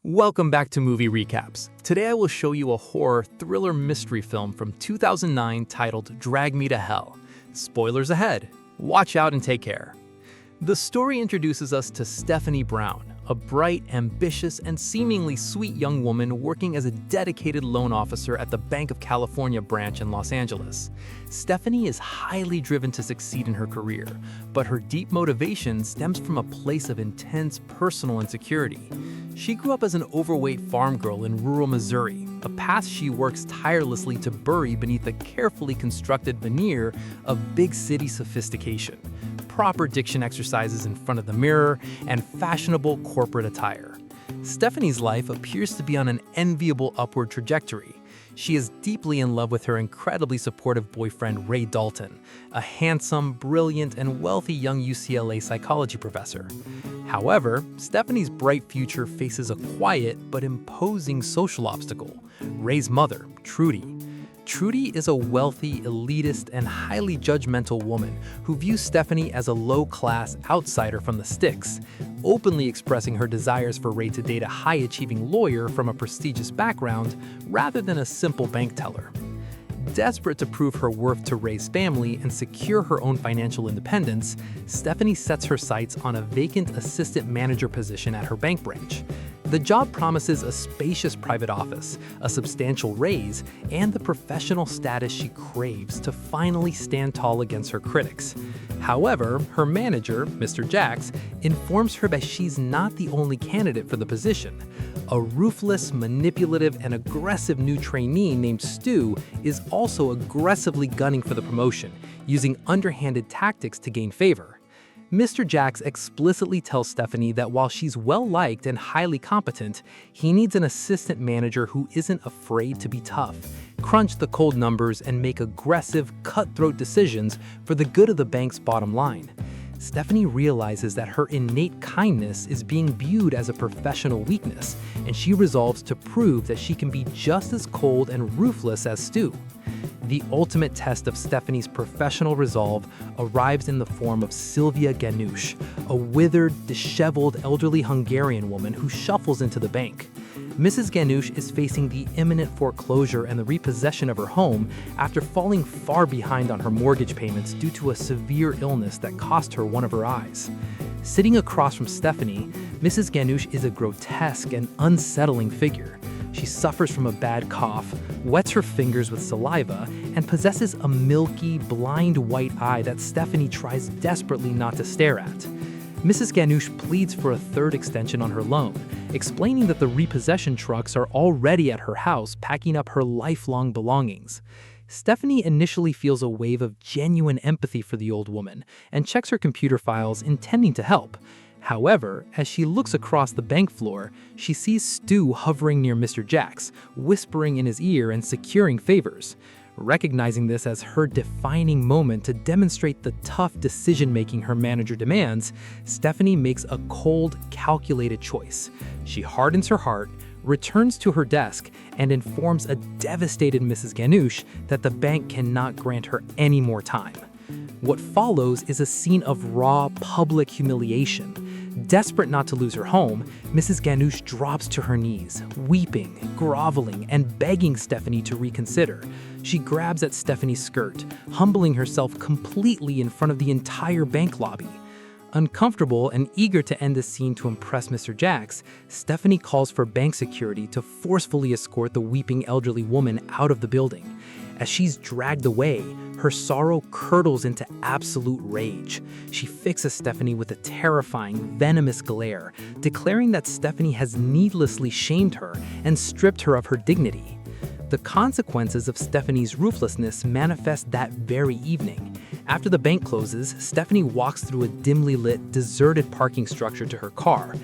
Welcome back to Movie Recaps. Today I will show you a horror thriller mystery film from 2009 titled Drag Me to Hell. Spoilers ahead. Watch out and take care. The story introduces us to Stephanie Brown, a bright, ambitious, and seemingly sweet young woman working as a dedicated loan officer at the Bank of California branch in Los Angeles. Stephanie is highly driven to succeed in her career, but her deep motivation stems from a place of intense personal insecurity. She grew up as an overweight farm girl in rural Missouri, a path she works tirelessly to bury beneath a carefully constructed veneer of big city sophistication, proper diction exercises in front of the mirror, and fashionable corporate attire. Stephanie's life appears to be on an enviable upward trajectory. She is deeply in love with her incredibly supportive boyfriend Ray Dalton, a handsome, brilliant, and wealthy young UCLA psychology professor. However, Stephanie's bright future faces a quiet but imposing social obstacle: Ray's mother, Trudy. Trudy is a wealthy, elitist, and highly judgmental woman who views Stephanie as a low-class outsider from the sticks, openly expressing her desires for Ray to date a high-achieving lawyer from a prestigious background rather than a simple bank teller. Desperate to prove her worth to Ray's family and secure her own financial independence, Stephanie sets her sights on a vacant assistant manager position at her bank branch. The job promises a spacious private office, a substantial raise, and the professional status she craves to finally stand tall against her critics. However, her manager, Mr. Jax, informs her that she's not the only candidate for the position. A ruthless, manipulative, and aggressive new trainee named Stu is also aggressively gunning for the promotion, using underhanded tactics to gain favor. Mr. Jax explicitly tells Stephanie that while she's well-liked and highly competent, he needs an assistant manager who isn't afraid to be tough, crunch the cold numbers, and make aggressive, cutthroat decisions for the good of the bank's bottom line. Stephanie realizes that her innate kindness is being viewed as a professional weakness, and she resolves to prove that she can be just as cold and ruthless as Stu. The ultimate test of Stephanie's professional resolve arrives in the form of Sylvia Ganush, a withered, disheveled elderly Hungarian woman who shuffles into the bank. Mrs. Ganush is facing the imminent foreclosure and the repossession of her home after falling far behind on her mortgage payments due to a severe illness that cost her one of her eyes. Sitting across from Stephanie, Mrs. Ganush is a grotesque and unsettling figure. She suffers from a bad cough, wets her fingers with saliva, and possesses a milky, blind white eye that Stephanie tries desperately not to stare at. Mrs. Ganush pleads for a third extension on her loan, explaining that the repossession trucks are already at her house packing up her lifelong belongings. Stephanie initially feels a wave of genuine empathy for the old woman and checks her computer files intending to help. However, as she looks across the bank floor, she sees Stu hovering near Mr. Jax, whispering in his ear and securing favors. Recognizing this as her defining moment to demonstrate the tough decision-making her manager demands, Stephanie makes a cold, calculated choice. She hardens her heart, returns to her desk, and informs a devastated Mrs. Ganush that the bank cannot grant her any more time. What follows is a scene of raw, public humiliation. Desperate not to lose her home, Mrs. Ganush drops to her knees, weeping, groveling, and begging Stephanie to reconsider. She grabs at Stephanie's skirt, humbling herself completely in front of the entire bank lobby. Uncomfortable and eager to end the scene to impress Mr. Jax, Stephanie calls for bank security to forcefully escort the weeping elderly woman out of the building. As she's dragged away, her sorrow curdles into absolute rage. She fixes Stephanie with a terrifying, venomous glare, declaring that Stephanie has needlessly shamed her and stripped her of her dignity. The consequences of Stephanie's ruthlessness manifest that very evening. After the bank closes, Stephanie walks through a dimly lit, deserted parking structure to her car.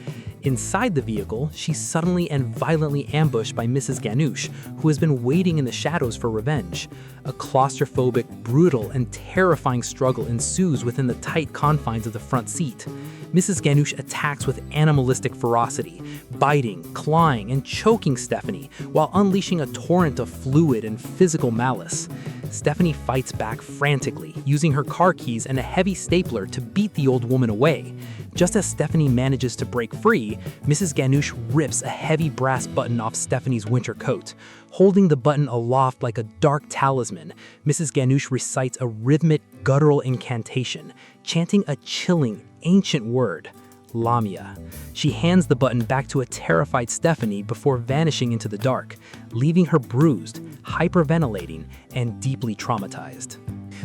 Inside the vehicle, she's suddenly and violently ambushed by Mrs. Ganush, who has been waiting in the shadows for revenge. A claustrophobic, brutal, and terrifying struggle ensues within the tight confines of the front seat. Mrs. Ganush attacks with animalistic ferocity, biting, clawing, and choking Stephanie while unleashing a torrent of fluid and physical malice. Stephanie fights back frantically, using her car keys and a heavy stapler to beat the old woman away. Just as Stephanie manages to break free, Mrs. Ganush rips a heavy brass button off Stephanie's winter coat. Holding the button aloft like a dark talisman, Mrs. Ganush recites a rhythmic, guttural incantation, chanting a chilling, ancient word, Lamia. She hands the button back to a terrified Stephanie before vanishing into the dark, leaving her bruised, hyperventilating, and deeply traumatized.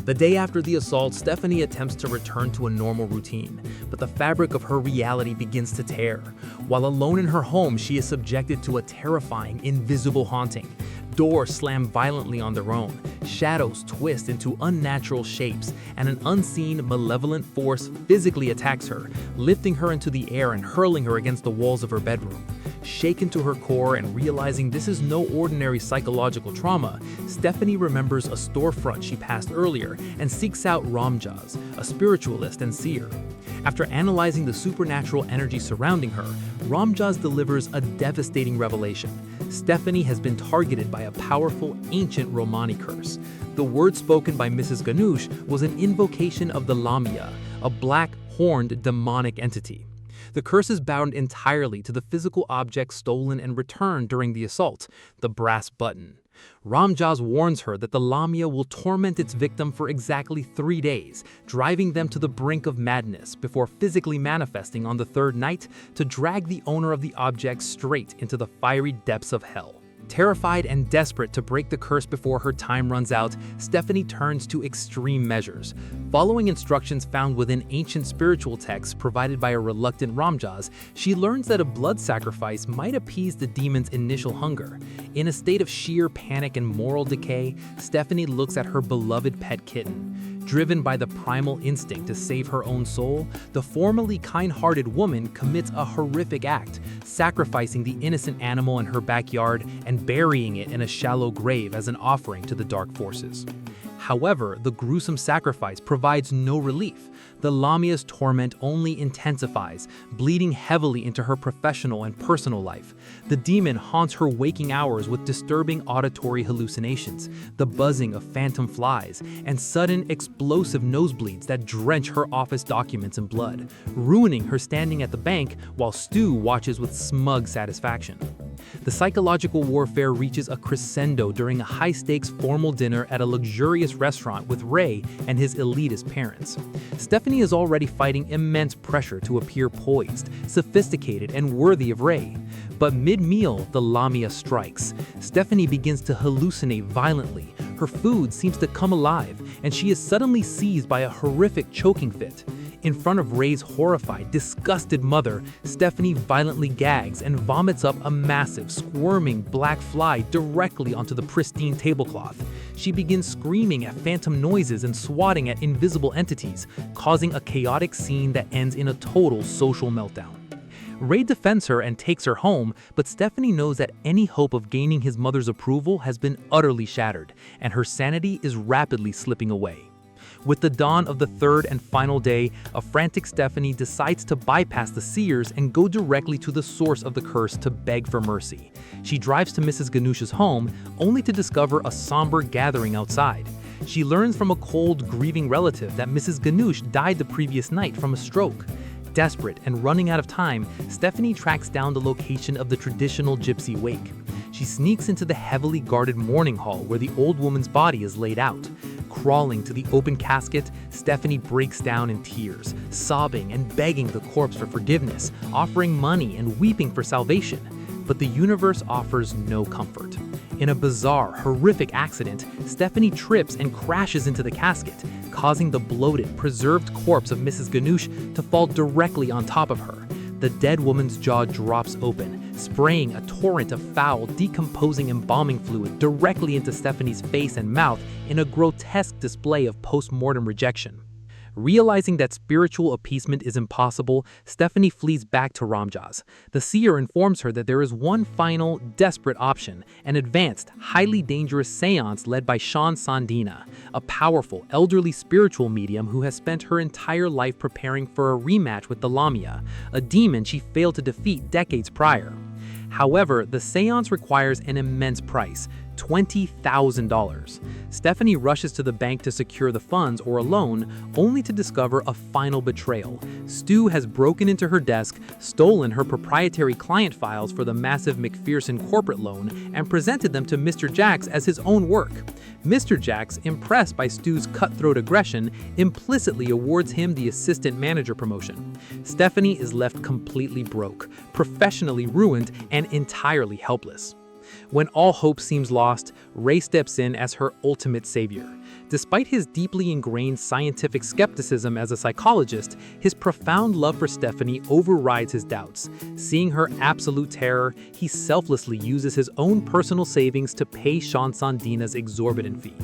The day after the assault, Stephanie attempts to return to a normal routine, but the fabric of her reality begins to tear. While alone in her home, she is subjected to a terrifying, invisible haunting. Doors slam violently on their own, shadows twist into unnatural shapes, and an unseen, malevolent force physically attacks her, lifting her into the air and hurling her against the walls of her bedroom. Shaken to her core and realizing this is no ordinary psychological trauma, Stephanie remembers a storefront she passed earlier and seeks out Ramjas, a spiritualist and seer. After analyzing the supernatural energy surrounding her, Ramjas delivers a devastating revelation. Stephanie has been targeted by a powerful, ancient Romani curse. The word spoken by Mrs. Ganush was an invocation of the Lamia, a black, horned, demonic entity. The curse is bound entirely to the physical object stolen and returned during the assault, the brass button. Ramjas warns her that the Lamia will torment its victim for exactly 3 days, driving them to the brink of madness before physically manifesting on the third night to drag the owner of the object straight into the fiery depths of hell. Terrified and desperate to break the curse before her time runs out, Stephanie turns to extreme measures. Following instructions found within ancient spiritual texts provided by a reluctant Ramjas, she learns that a blood sacrifice might appease the demon's initial hunger. In a state of sheer panic and moral decay, Stephanie looks at her beloved pet kitten. Driven by the primal instinct to save her own soul, the formerly kind-hearted woman commits a horrific act, sacrificing the innocent animal in her backyard and burying it in a shallow grave as an offering to the dark forces. However, the gruesome sacrifice provides no relief. The Lamia's torment only intensifies, bleeding heavily into her professional and personal life. The demon haunts her waking hours with disturbing auditory hallucinations, the buzzing of phantom flies, and sudden explosive nosebleeds that drench her office documents in blood, ruining her standing at the bank while Stu watches with smug satisfaction. The psychological warfare reaches a crescendo during a high-stakes formal dinner at a luxurious restaurant with Ray and his elitist parents. Stephanie is already fighting immense pressure to appear poised, sophisticated, and worthy of Ray. But mid-meal, the Lamia strikes. Stephanie begins to hallucinate violently. Her food seems to come alive, and she is suddenly seized by a horrific choking fit. In front of Ray's horrified, disgusted mother, Stephanie violently gags and vomits up a massive, squirming black fly directly onto the pristine tablecloth. She begins screaming at phantom noises and swatting at invisible entities, causing a chaotic scene that ends in a total social meltdown. Ray defends her and takes her home, but Stephanie knows that any hope of gaining his mother's approval has been utterly shattered, and her sanity is rapidly slipping away. With the dawn of the third and final day, a frantic Stephanie decides to bypass the seers and go directly to the source of the curse to beg for mercy. She drives to Mrs. Ganush's home, only to discover a somber gathering outside. She learns from a cold, grieving relative that Mrs. Ganush died the previous night from a stroke. Desperate and running out of time, Stephanie tracks down the location of the traditional gypsy wake. She sneaks into the heavily guarded mourning hall where the old woman's body is laid out. Crawling to the open casket, Stephanie breaks down in tears, sobbing and begging the corpse for forgiveness, offering money and weeping for salvation. But the universe offers no comfort. In a bizarre, horrific accident, Stephanie trips and crashes into the casket, causing the bloated, preserved corpse of Mrs. Ganush to fall directly on top of her. The dead woman's jaw drops open, spraying a torrent of foul, decomposing embalming fluid directly into Stephanie's face and mouth in a grotesque display of post-mortem rejection. Realizing that spiritual appeasement is impossible, Stephanie flees back to Ramjas. The seer informs her that there is one final, desperate option, an advanced, highly dangerous seance led by Sean Sandina, a powerful, elderly spiritual medium who has spent her entire life preparing for a rematch with the Lamia, a demon she failed to defeat decades prior. However, the seance requires an immense price, $20,000. Stephanie rushes to the bank to secure the funds or a loan, only to discover a final betrayal. Stu has broken into her desk, stolen her proprietary client files for the massive McPherson corporate loan, and presented them to Mr. Jacks as his own work. Mr. Jacks, impressed by Stu's cutthroat aggression, implicitly awards him the assistant manager promotion. Stephanie is left completely broke, professionally ruined, and entirely helpless. When all hope seems lost, Ray steps in as her ultimate savior. Despite his deeply ingrained scientific skepticism as a psychologist, his profound love for Stephanie overrides his doubts. Seeing her absolute terror, he selflessly uses his own personal savings to pay Sean Sandina's exorbitant fee.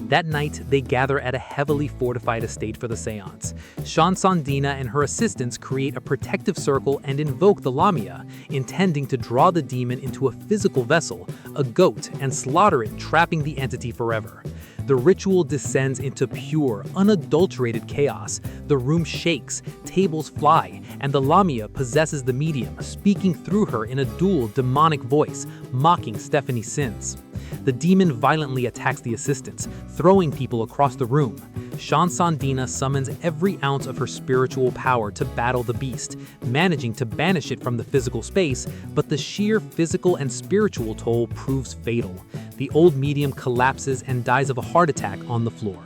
That night, they gather at a heavily fortified estate for the seance. Sean Sandina and her assistants create a protective circle and invoke the Lamia, intending to draw the demon into a physical vessel, a goat, and slaughter it, trapping the entity forever. The ritual descends into pure, unadulterated chaos. The room shakes, tables fly, and the Lamia possesses the medium, speaking through her in a dual, demonic voice, mocking Stephanie's sins. The demon violently attacks the assistants, throwing people across the room. Sean Sandina summons every ounce of her spiritual power to battle the beast, managing to banish it from the physical space, but the sheer physical and spiritual toll proves fatal. The old medium collapses and dies of a heart attack on the floor.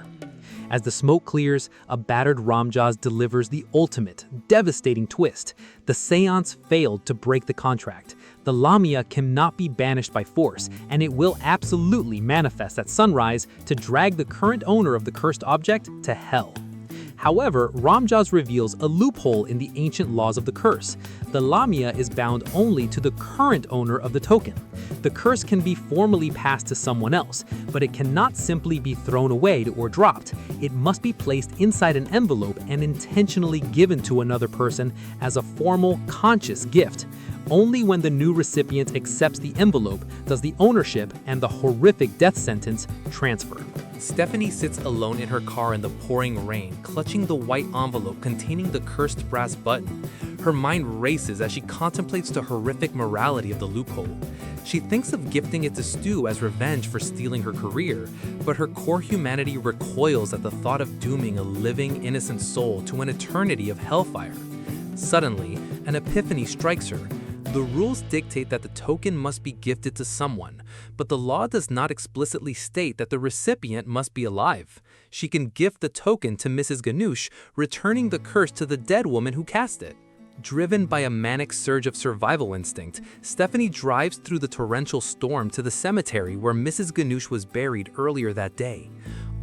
As the smoke clears, a battered Ramjas delivers the ultimate, devastating twist. The seance failed to break the contract. The Lamia cannot be banished by force, and it will absolutely manifest at sunrise to drag the current owner of the cursed object to hell. However, Ramjas reveals a loophole in the ancient laws of the curse. The Lamia is bound only to the current owner of the token. The curse can be formally passed to someone else, but it cannot simply be thrown away or dropped. It must be placed inside an envelope and intentionally given to another person as a formal, conscious gift. Only when the new recipient accepts the envelope does the ownership and the horrific death sentence transfer. Stephanie sits alone in her car in the pouring rain, clutching the white envelope containing the cursed brass button. Her mind races as she contemplates the horrific morality of the loophole. She thinks of gifting it to Stu as revenge for stealing her career, but her core humanity recoils at the thought of dooming a living, innocent soul to an eternity of hellfire. Suddenly, an epiphany strikes her. The rules dictate that the token must be gifted to someone, but the law does not explicitly state that the recipient must be alive. She can gift the token to Mrs. Ganush, returning the curse to the dead woman who cast it. Driven by a manic surge of survival instinct, Stephanie drives through the torrential storm to the cemetery where Mrs. Ganush was buried earlier that day.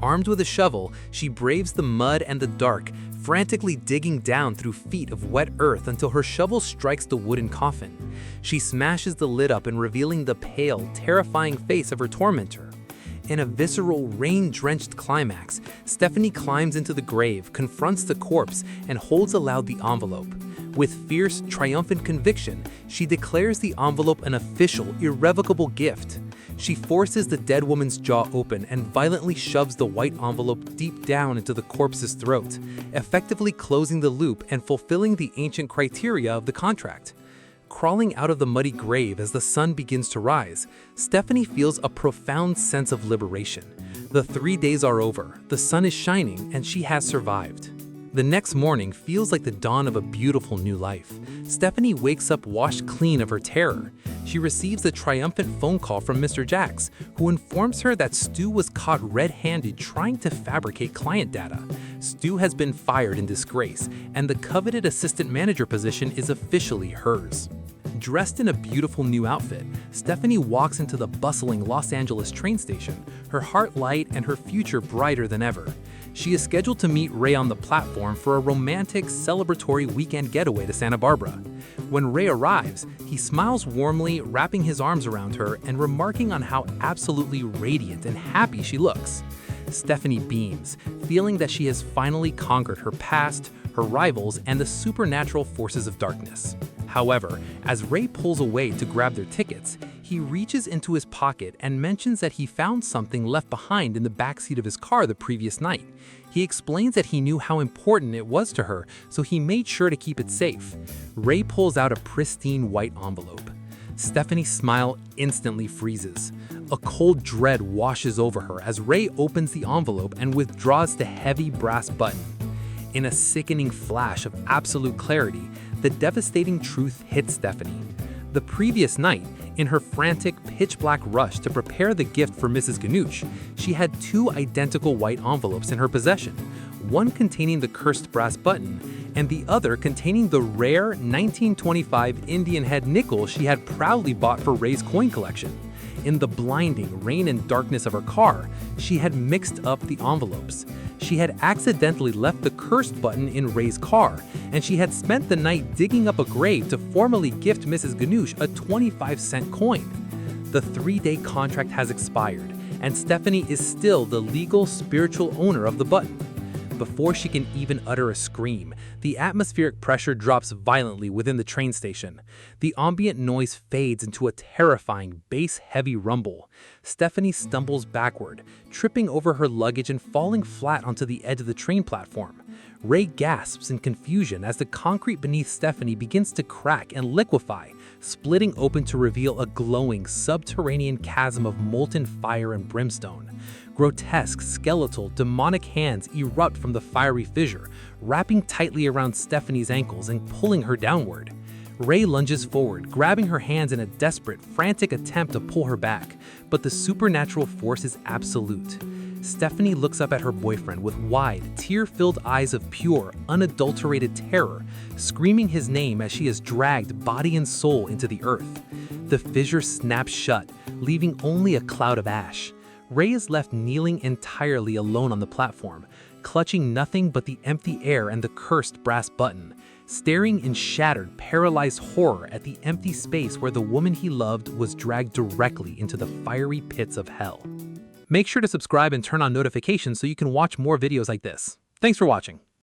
Armed with a shovel, she braves the mud and the dark, frantically digging down through feet of wet earth until her shovel strikes the wooden coffin. She smashes the lid up and revealing the pale, terrifying face of her tormentor. In a visceral, rain-drenched climax, Stephanie climbs into the grave, confronts the corpse, and holds aloud the envelope. With fierce, triumphant conviction, she declares the envelope an official, irrevocable gift. She forces the dead woman's jaw open and violently shoves the white envelope deep down into the corpse's throat, effectively closing the loop and fulfilling the ancient criteria of the contract. Crawling out of the muddy grave as the sun begins to rise, Stephanie feels a profound sense of liberation. The 3 days are over, the sun is shining, and she has survived. The next morning feels like the dawn of a beautiful new life. Stephanie wakes up washed clean of her terror. She receives a triumphant phone call from Mr. Jacks, who informs her that Stu was caught red-handed trying to fabricate client data. Stu has been fired in disgrace, and the coveted assistant manager position is officially hers. Dressed in a beautiful new outfit, Stephanie walks into the bustling Los Angeles train station, her heart light and her future brighter than ever. She is scheduled to meet Ray on the platform for a romantic, celebratory weekend getaway to Santa Barbara. When Ray arrives, he smiles warmly, wrapping his arms around her and remarking on how absolutely radiant and happy she looks. Stephanie beams, feeling that she has finally conquered her past, her rivals, and the supernatural forces of darkness. However, as Ray pulls away to grab their tickets, he reaches into his pocket and mentions that he found something left behind in the backseat of his car the previous night. He explains that he knew how important it was to her, so he made sure to keep it safe. Ray pulls out a pristine white envelope. Stephanie's smile instantly freezes. A cold dread washes over her as Ray opens the envelope and withdraws the heavy brass button. In a sickening flash of absolute clarity, the devastating truth hits Stephanie. The previous night, in her frantic, pitch-black rush to prepare the gift for Mrs. Ganush, she had two identical white envelopes in her possession, one containing the cursed brass button, and the other containing the rare 1925 Indian head nickel she had proudly bought for Ray's coin collection. In the blinding rain and darkness of her car, she had mixed up the envelopes. She had accidentally left the cursed button in Ray's car, and she had spent the night digging up a grave to formally gift Mrs. Ganush a 25-cent coin. The 3-day contract has expired, and Stephanie is still the legal spiritual owner of the button. Before she can even utter a scream, the atmospheric pressure drops violently within the train station. The ambient noise fades into a terrifying, bass-heavy rumble. Stephanie stumbles backward, tripping over her luggage and falling flat onto the edge of the train platform. Ray gasps in confusion as the concrete beneath Stephanie begins to crack and liquefy, splitting open to reveal a glowing, subterranean chasm of molten fire and brimstone. Grotesque, skeletal, demonic hands erupt from the fiery fissure, wrapping tightly around Stephanie's ankles and pulling her downward. Ray lunges forward, grabbing her hands in a desperate, frantic attempt to pull her back, but the supernatural force is absolute. Stephanie looks up at her boyfriend with wide, tear-filled eyes of pure, unadulterated terror, screaming his name as she is dragged body and soul into the earth. The fissure snaps shut, leaving only a cloud of ash. Ray is left kneeling entirely alone on the platform, clutching nothing but the empty air and the cursed brass button, staring in shattered, paralyzed horror at the empty space where the woman he loved was dragged directly into the fiery pits of hell. Make sure to subscribe and turn on notifications so you can watch more videos like this. Thanks for watching.